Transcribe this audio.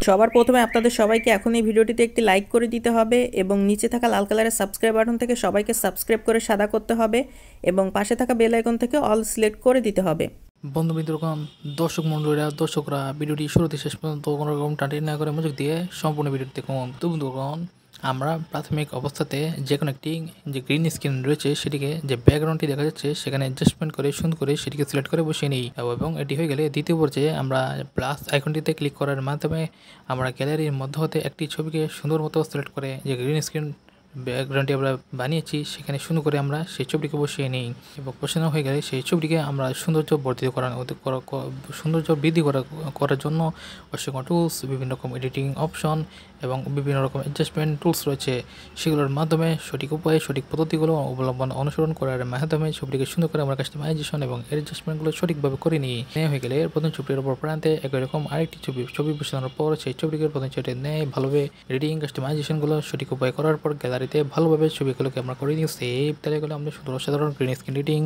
সবার প্রথমে আপনাদের সবাইকে এখন এই ভিডিওটিতে একটি লাইক করে দিতে হবে এবং নিচে থাকা লাল কালারের সাবস্ক্রাইব বাটন থেকে সবাইকে সাবস্ক্রাইব করে সাদা করতে হবে এবং পাশে থাকা বেল আইকন থেকে অল সিলেক্ট করে দিতে হবে। বন্ধুমিত্রগণ, দর্শকরা ভিডিওটি শুরু থেকে শেষ পর্যন্ত কোনো রকম টানটি না করে মনোযোগ দিয়ে সম্পূর্ণ ভিডিওটি দেখুন। তো বন্ধুগণ, আমরা প্রাথমিক অবস্থাতে যে কোনো একটি যে গ্রিন স্ক্রিন রয়েছে সেটিকে যে ব্যাকগ্রাউন্ডটি দেখা যাচ্ছে সেখানে অ্যাডজাস্টমেন্ট করে সুন্দর করে সেটিকে সিলেক্ট করে বসিয়ে নিই এবং এটি হয়ে গেলে দ্বিতীয় পর্যায়ে আমরা প্লাস আইকনটিতে ক্লিক করার মাধ্যমে আমরা গ্যালারির মধ্য হতে একটি ছবিকে সুন্দর মতো সিলেক্ট করে যে গ্রিন স্ক্রিন ব্যাকগ্রাউন্ডটি আমরা বানিয়েছি সেখানে সুন্দর করে আমরা সেই ছবিটিকে বসিয়ে নিই এবং বসানো হয়ে গেলে সেই ছবিটিকে আমরা সৌন্দর্য বর্ধিত সৌন্দর্য বৃদ্ধি করার জন্য অসংখ্য টুলস, বিভিন্ন রকম এডিটিং অপশন এবং বিভিন্ন রকম অ্যাডজাস্টমেন্ট টুলস রয়েছে। সেগুলোর মাধ্যমে সঠিক উপায়ে সঠিক পদ্ধতিগুলো অনুসরণ করার মাধ্যমে ছবিটিকে সুন্দর করে আমরা কাস্টমাইজেশন এবং অ্যাডজাস্টমেন্টগুলো সঠিকভাবে করে নিই। হয়ে গেলে প্রথম ছবিটির ওপর প্রান্তে একই রকম আরেকটি ছবি বসানোর পর সেই ছবিটিকে প্রথম ছবিটি নেয় ভালোভাবে এডিটিং কাস্টমাইজেশনগুলো সঠিক উপায় করার পর গ্যালারিতে ভালোভাবে ছবিগুলোকে আমরা করে নিই সেভ। তাহলে আমরা শুধু অসাধারণ গ্রিন স্ক্রিন এডিটিং